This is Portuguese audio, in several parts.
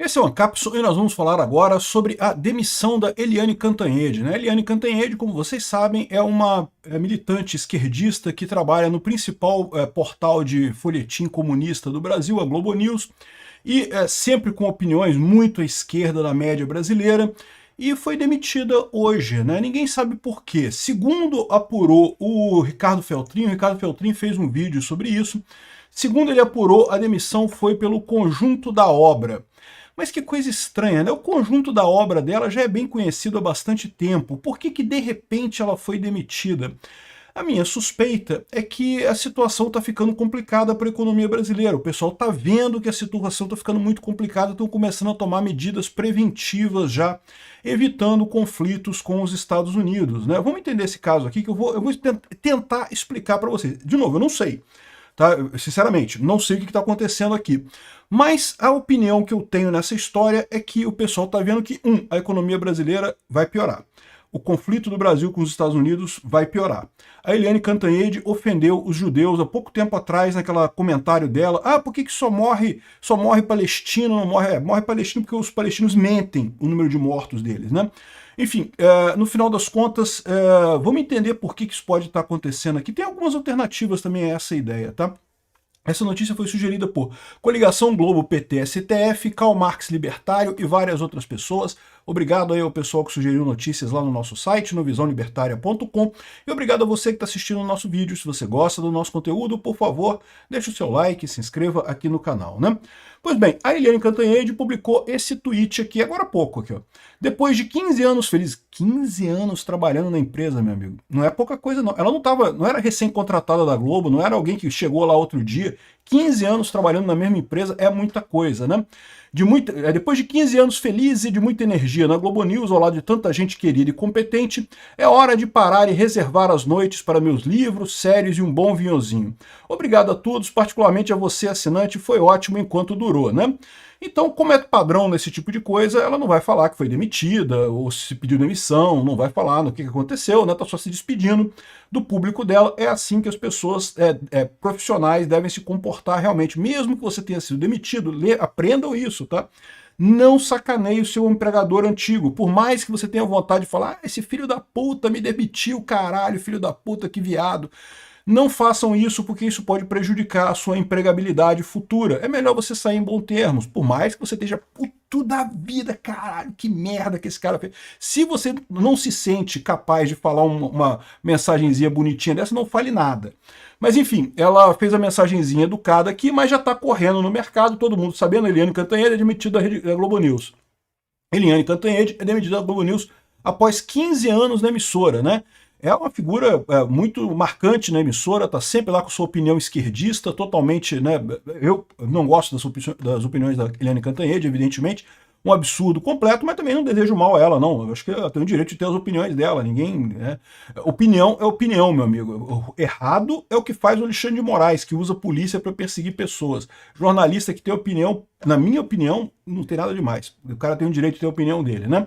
Esse é o Ancapso e nós vamos falar agora sobre a demissão da Eliane Cantanhede, né? Eliane Cantanhede, como vocês sabem, é uma militante esquerdista que trabalha no principal portal de folhetim comunista do Brasil, a Globo News, e sempre com opiniões muito à esquerda da média brasileira, e foi demitida hoje, né? Ninguém sabe por quê. Segundo apurou o Ricardo Feltrin fez um vídeo sobre isso. Segundo ele apurou, a demissão foi pelo conjunto da obra. Mas que coisa estranha, né? O conjunto da obra dela já é bem conhecido há bastante tempo. Por que que de repente ela foi demitida? A minha suspeita é que a situação está ficando complicada para a economia brasileira. O pessoal está vendo que a situação está ficando muito complicada, estão começando a tomar medidas preventivas já, evitando conflitos com os Estados Unidos, né? Vamos entender esse caso aqui que eu vou tentar explicar para vocês. De novo, eu não sei. Tá? Sinceramente, não sei o que está acontecendo aqui. Mas a opinião que eu tenho nessa história é que o pessoal está vendo que, a economia brasileira vai piorar. O conflito do Brasil com os Estados Unidos vai piorar. A Eliane Cantanhede ofendeu os judeus há pouco tempo atrás, naquele comentário dela, por que só morre palestino, não morre palestino porque os palestinos mentem o número de mortos deles, né? Enfim, no final das contas, vamos entender por que isso pode estar acontecendo aqui. Tem algumas alternativas também a essa ideia, tá? Essa notícia foi sugerida por Coligação Globo, PT, STF, Karl Marx Libertário e várias outras pessoas. Obrigado aí ao pessoal que sugeriu notícias lá no nosso site, no visãolibertaria.com. E obrigado a você que está assistindo o nosso vídeo. Se você gosta do nosso conteúdo, por favor, deixe o seu like e se inscreva aqui no canal, né? Pois bem, a Eliane Cantanhede publicou esse tweet aqui, agora há pouco, aqui, ó. Depois de 15 anos felizes, 15 anos trabalhando na empresa, meu amigo, não é pouca coisa não. Ela não era recém-contratada da Globo, não era alguém que chegou lá outro dia. 15 anos trabalhando na mesma empresa é muita coisa, né? Depois de 15 anos felizes e de muita energia na Globo News, ao lado de tanta gente querida e competente, é hora de parar e reservar as noites para meus livros, séries e um bom vinhozinho. Obrigado a todos, particularmente a você, assinante, foi ótimo enquanto durou, né? Então, como é padrão nesse tipo de coisa, ela não vai falar que foi demitida, ou se pediu demissão, não vai falar no que aconteceu, né? Tá só se despedindo do público dela. É assim que as pessoas profissionais devem se comportar realmente. Mesmo que você tenha sido demitido, aprendam isso, tá? Não sacaneie o seu empregador antigo. Por mais que você tenha vontade de falar, esse filho da puta me demitiu, caralho, filho da puta, que viado. Não façam isso porque isso pode prejudicar a sua empregabilidade futura. É melhor você sair em bons termos, por mais que você esteja puto da vida, caralho, que merda que esse cara fez. Se você não se sente capaz de falar uma mensagenzinha bonitinha dessa, não fale nada. Mas enfim, ela fez a mensagenzinha educada aqui, mas já está correndo no mercado, todo mundo sabendo, Eliane Cantanhede é demitida da Globo News. Eliane Cantanhede é demitida da Globo News após 15 anos na emissora, né? É uma figura muito marcante na emissora, está sempre lá com sua opinião esquerdista, totalmente, né? Eu não gosto das opiniões da Eliane Cantanhede, evidentemente, um absurdo completo, mas também não desejo mal a ela, não. Eu acho que ela tem o direito de ter as opiniões dela, ninguém... Né? Opinião é opinião, meu amigo. O errado é o que faz o Alexandre de Moraes, que usa a polícia para perseguir pessoas. Jornalista que tem opinião, na minha opinião, não tem nada demais. O cara tem o direito de ter a opinião dele, né?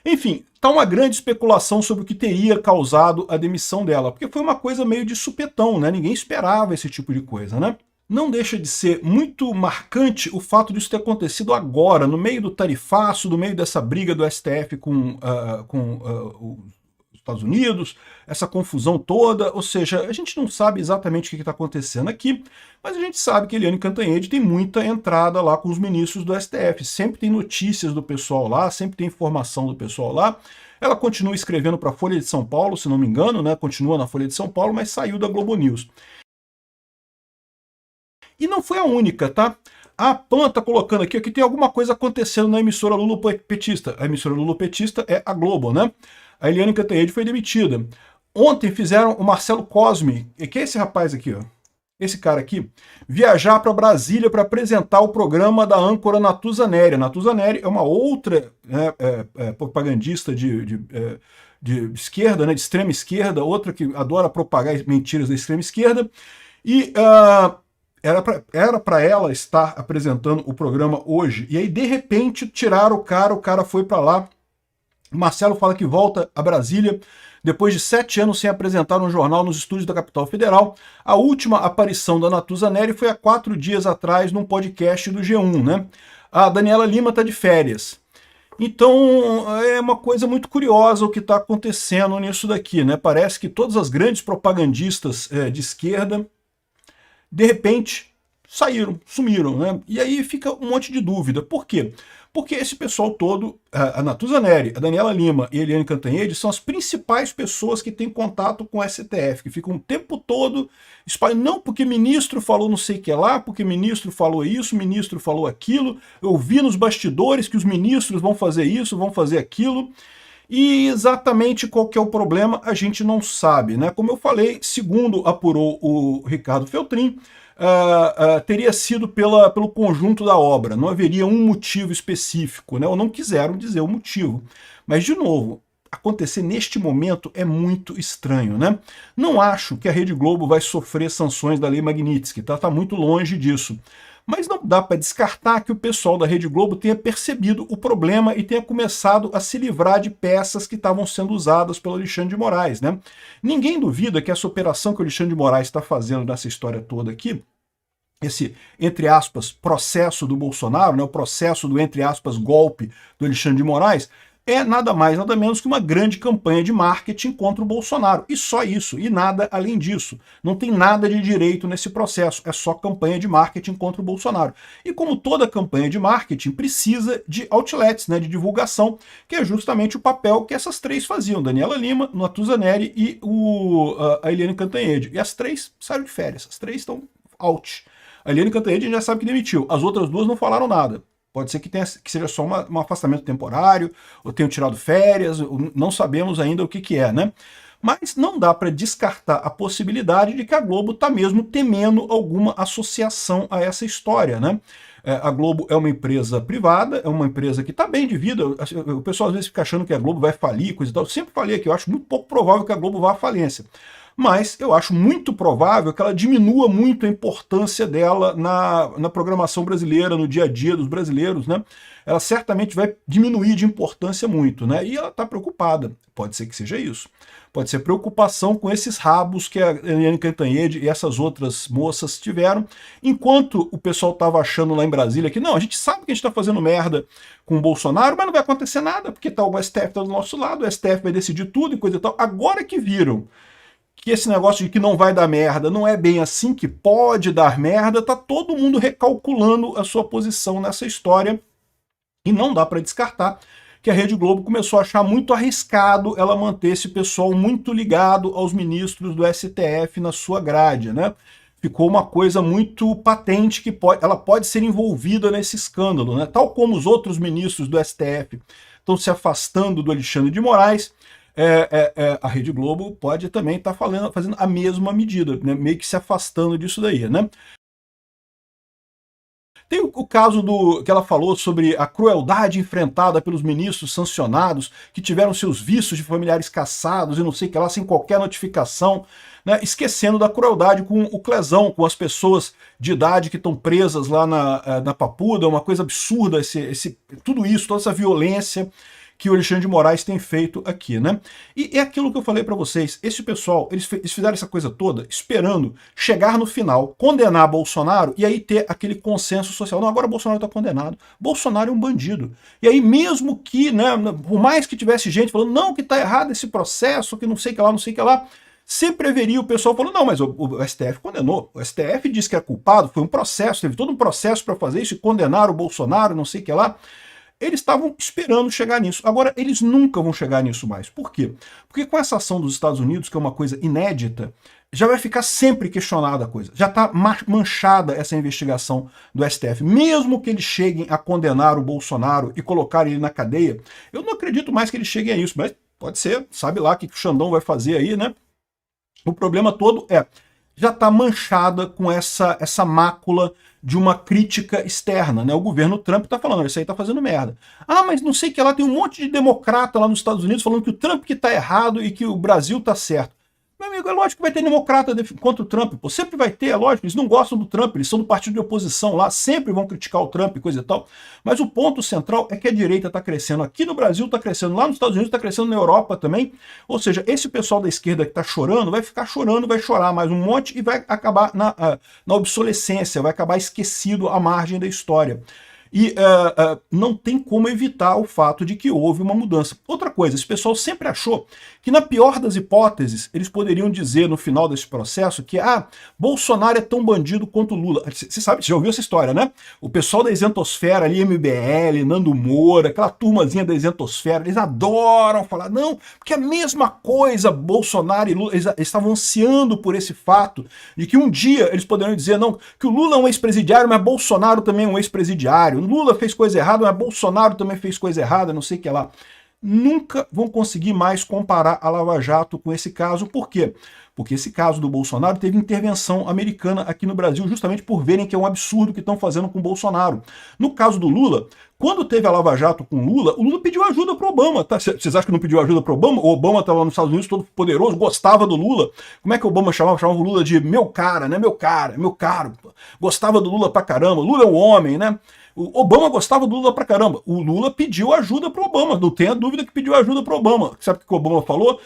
Enfim, está uma grande especulação sobre o que teria causado a demissão dela, porque foi uma coisa meio de supetão, né? Ninguém esperava esse tipo de coisa, né? Não deixa de ser muito marcante o fato disso ter acontecido agora, no meio do tarifaço, no meio dessa briga do STF com os Estados Unidos, essa confusão toda, ou seja, a gente não sabe exatamente o que está acontecendo aqui, mas a gente sabe que Eliane Cantanhede tem muita entrada lá com os ministros do STF, sempre tem notícias do pessoal lá, sempre tem informação do pessoal lá. Ela continua escrevendo para a Folha de São Paulo, se não me engano, né? Continua na Folha de São Paulo, mas saiu da Globo News. E não foi a única, tá? A PAN tá colocando aqui que tem alguma coisa acontecendo na emissora lulopetista. A emissora lulopetista é a Globo, né? A Eliane Cantanhede foi demitida. Ontem fizeram o Marcelo Cosme, que é esse rapaz aqui, ó. Esse cara aqui, viajar para Brasília para apresentar o programa da âncora Natuza Neri. A Natuza Neri é uma outra propagandista de esquerda, né, de extrema esquerda, outra que adora propagar mentiras da extrema esquerda. E era para ela estar apresentando o programa hoje. E aí, de repente, tiraram o cara foi para lá. Marcelo fala que volta a Brasília depois de 7 anos sem apresentar um jornal nos estúdios da capital federal. A última aparição da Natuza Neri foi há 4 dias atrás num podcast do G1, né? A Daniela Lima está de férias. Então, é uma coisa muito curiosa o que está acontecendo nisso daqui, né? Parece que todas as grandes propagandistas de esquerda, de repente, saíram, sumiram, né? E aí fica um monte de dúvida. Por quê? Porque esse pessoal todo, a Natuza Neri, a Daniela Lima e a Eliane Cantanhede, são as principais pessoas que têm contato com o STF, que ficam o tempo todo espalhando, não porque ministro falou não sei o que lá, porque ministro falou isso, ministro falou aquilo, eu vi nos bastidores que os ministros vão fazer isso, vão fazer aquilo, e exatamente qual que é o problema a gente não sabe, né? Como eu falei, segundo apurou o Ricardo Feltrin, teria sido pelo conjunto da obra, não haveria um motivo específico, né? Ou não quiseram dizer o motivo. Mas, de novo, acontecer neste momento é muito estranho, né? Não acho que a Rede Globo vai sofrer sanções da Lei Magnitsky, tá muito longe disso. Mas não dá para descartar que o pessoal da Rede Globo tenha percebido o problema e tenha começado a se livrar de peças que estavam sendo usadas pelo Alexandre de Moraes, né? Ninguém duvida que essa operação que o Alexandre de Moraes está fazendo nessa história toda aqui, esse, entre aspas, processo do Bolsonaro, né, o processo do, entre aspas, golpe do Alexandre de Moraes, é nada mais, nada menos que uma grande campanha de marketing contra o Bolsonaro. E só isso, e nada além disso. Não tem nada de direito nesse processo, é só campanha de marketing contra o Bolsonaro. E como toda campanha de marketing, precisa de outlets, né, de divulgação, que é justamente o papel que essas três faziam, Daniela Lima, Natuza Neri e a Eliane Cantanhede. E as três saíram de férias, as três estão out. A Eliane Cantanhede já sabe que demitiu, as outras duas não falaram nada. Pode ser que seja só um afastamento temporário, ou tenham tirado férias, não sabemos ainda o que é, né? Mas não dá para descartar a possibilidade de que a Globo está mesmo temendo alguma associação a essa história, né? A Globo é uma empresa privada, é uma empresa que está bem de vida. O pessoal às vezes fica achando que a Globo vai falir, coisa e tal. Eu sempre falei aqui, eu acho muito pouco provável que a Globo vá à falência. Mas eu acho muito provável que ela diminua muito a importância dela na programação brasileira, no dia a dia dos brasileiros, né? Ela certamente vai diminuir de importância muito, né? E ela está preocupada. Pode ser que seja isso. Pode ser preocupação com esses rabos que a Eliane Cantanhede e essas outras moças tiveram, enquanto o pessoal estava achando lá em Brasília que não, a gente sabe que a gente está fazendo merda com o Bolsonaro, mas não vai acontecer nada, porque tá, o STF está do nosso lado, o STF vai decidir tudo e coisa e tal. Agora que viram que esse negócio de que não vai dar merda não é bem assim, que pode dar merda, tá todo mundo recalculando a sua posição nessa história, e não dá para descartar que a Rede Globo começou a achar muito arriscado ela manter esse pessoal muito ligado aos ministros do STF na sua grade, né? Ficou uma coisa muito patente que ela pode ser envolvida nesse escândalo, né? Tal como os outros ministros do STF estão se afastando do Alexandre de Moraes, a Rede Globo pode também estar fazendo a mesma medida, né? Meio que se afastando disso daí, né? Tem o caso que ela falou sobre a crueldade enfrentada pelos ministros sancionados, que tiveram seus vícios de familiares caçados e não sei o que lá, sem qualquer notificação, né? Esquecendo da crueldade com o Clesão, com as pessoas de idade que estão presas lá na Papuda, uma coisa absurda, tudo isso, toda essa violência que o Alexandre de Moraes tem feito aqui, né? E é aquilo que eu falei para vocês, esse pessoal, eles fizeram essa coisa toda esperando chegar no final, condenar Bolsonaro e aí ter aquele consenso social. Não, agora Bolsonaro está condenado, Bolsonaro é um bandido. E aí mesmo que, né, por mais que tivesse gente falando, não, que tá errado esse processo, que não sei o que lá, não sei o que lá, sempre haveria o pessoal falando, não, mas o STF condenou, o STF disse que é culpado, foi um processo, teve todo um processo para fazer isso e condenar o Bolsonaro, não sei o que lá. Eles estavam esperando chegar nisso. Agora, eles nunca vão chegar nisso mais. Por quê? Porque com essa ação dos Estados Unidos, que é uma coisa inédita, já vai ficar sempre questionada a coisa. Já está manchada essa investigação do STF. Mesmo que eles cheguem a condenar o Bolsonaro e colocar ele na cadeia, eu não acredito mais que eles cheguem a isso, mas pode ser, sabe lá o que o Xandão vai fazer aí, né? O problema todo já está manchada com essa mácula de uma crítica externa, né? O governo Trump está falando, isso aí está fazendo merda. Ah, mas não sei o que lá, tem um monte de democrata lá nos Estados Unidos falando que o Trump que está errado e que o Brasil está certo. Meu amigo, é lógico que vai ter democrata contra o Trump, pô. Sempre vai ter, é lógico, eles não gostam do Trump, eles são do partido de oposição lá, sempre vão criticar o Trump e coisa e tal. Mas o ponto central é que a direita está crescendo aqui no Brasil, está crescendo lá nos Estados Unidos, está crescendo na Europa também. Ou seja, esse pessoal da esquerda que está chorando, vai ficar chorando, vai chorar mais um monte e vai acabar na obsolescência, vai acabar esquecido à margem da história. E não tem como evitar o fato de que houve uma mudança. Outra coisa, esse pessoal sempre achou que, na pior das hipóteses, eles poderiam dizer no final desse processo que Bolsonaro é tão bandido quanto Lula. Você sabe, você já ouviu essa história, né? O pessoal da isentosfera ali, MBL, Nando Moura, aquela turmazinha da isentosfera, eles adoram falar, não, porque a mesma coisa, Bolsonaro e Lula, eles estavam ansiando por esse fato de que um dia eles poderiam dizer, não, que o Lula é um ex-presidiário, mas Bolsonaro também é um ex-presidiário. Lula fez coisa errada, mas Bolsonaro também fez coisa errada, não sei o que lá. Nunca vão conseguir mais comparar a Lava Jato com esse caso. Por quê? Porque esse caso do Bolsonaro teve intervenção americana aqui no Brasil, justamente por verem que é um absurdo o que estão fazendo com o Bolsonaro. No caso do Lula, quando teve a Lava Jato com o Lula pediu ajuda para o Obama. Tá? Vocês acham que não pediu ajuda para o Obama? O Obama estava lá nos Estados Unidos, todo poderoso, gostava do Lula. Como é que o Obama chamava? Chamava o Lula de meu cara, né? Meu cara, meu caro. Gostava do Lula pra caramba. Lula é um homem, né? O Obama gostava do Lula pra caramba. O Lula pediu ajuda pro Obama. Não tenha dúvida que pediu ajuda pro Obama. Sabe o que o Obama falou?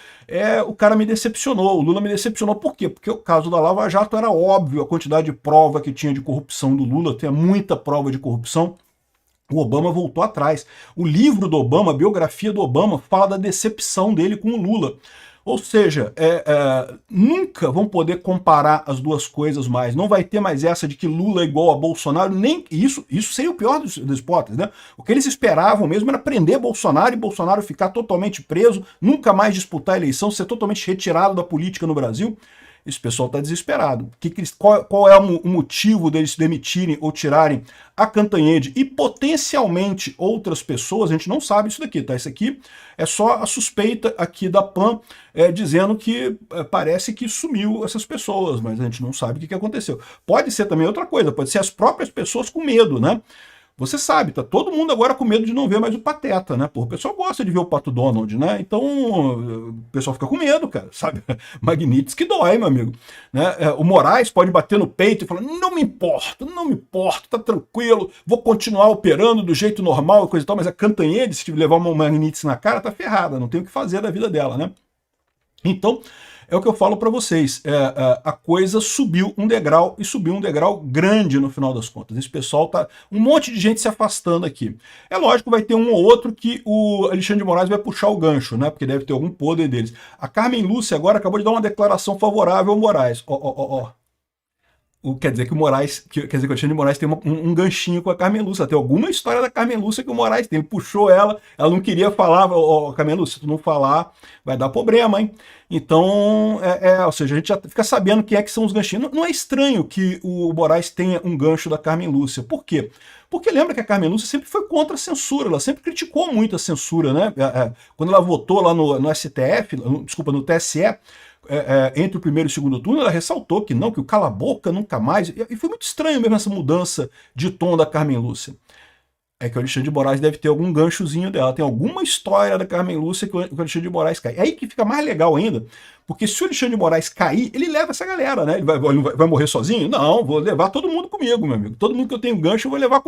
O cara me decepcionou. O Lula me decepcionou. Por quê? Porque o caso da Lava Jato era óbvio. A quantidade de prova que tinha de corrupção do Lula. Tinha muita prova de corrupção. O Obama voltou atrás. O livro do Obama, a biografia do Obama, fala da decepção dele com o Lula. Ou seja, nunca vão poder comparar as duas coisas mais. Não vai ter mais essa de que Lula é igual a Bolsonaro. Nem isso seria o pior dos hipóteses, né? O que eles esperavam mesmo era prender Bolsonaro e Bolsonaro ficar totalmente preso, nunca mais disputar a eleição, ser totalmente retirado da política no Brasil. Esse pessoal está desesperado. Qual é o motivo deles se demitirem ou tirarem a Cantanhede e potencialmente outras pessoas? A gente não sabe isso daqui, tá? Isso aqui é só a suspeita aqui da PAN dizendo que parece que sumiu essas pessoas, mas a gente não sabe o que aconteceu. Pode ser também outra coisa, pode ser as próprias pessoas com medo, né? Você sabe, tá todo mundo agora com medo de não ver mais o Pateta, né? Pô, o pessoal gosta de ver o Pato Donald, né? Então o pessoal fica com medo, cara, sabe? Magnitsky que dói, meu amigo. Né? O Moraes pode bater no peito e falar, não me importo, tá tranquilo, vou continuar operando do jeito normal e coisa e tal, mas a Cantanhede, se levar uma Magnitsky na cara, tá ferrada, não tem o que fazer da vida dela, né? Então, é o que eu falo para vocês, a coisa subiu um degrau, e subiu um degrau grande no final das contas. Esse pessoal tá, um monte de gente se afastando aqui. É lógico, vai ter um ou outro que o Alexandre de Moraes vai puxar o gancho, né? Porque deve ter algum poder deles. A Carmen Lúcia agora acabou de dar uma declaração favorável ao Moraes. Quer dizer que o Moraes, quer dizer que o Alexandre de Moraes tem um ganchinho com a Carmen Lúcia. Tem alguma história da Carmen Lúcia que o Moraes tem. Ele puxou ela não queria falar, Carmen Lúcia, se tu não falar, vai dar problema, hein? Então, ou seja, a gente já fica sabendo quem é que são os ganchinhos. Não é estranho que o Moraes tenha um gancho da Carmen Lúcia. Por quê? Porque lembra que a Carmen Lúcia sempre foi contra a censura, ela sempre criticou muito a censura, né? Quando ela votou lá no STF, desculpa, no TSE, entre o primeiro e o segundo turno, ela ressaltou que não, que o cala-boca nunca mais. E foi muito estranho mesmo essa mudança de tom da Carmen Lúcia. É que o Alexandre de Moraes deve ter algum ganchozinho dela. Tem alguma história da Carmen Lúcia que o Alexandre de Moraes cai. É aí que fica mais legal ainda, porque se o Alexandre de Moraes cair, ele leva essa galera, né? Ele vai morrer sozinho? Não, vou levar todo mundo comigo, meu amigo. Todo mundo que eu tenho gancho eu vou levar comigo.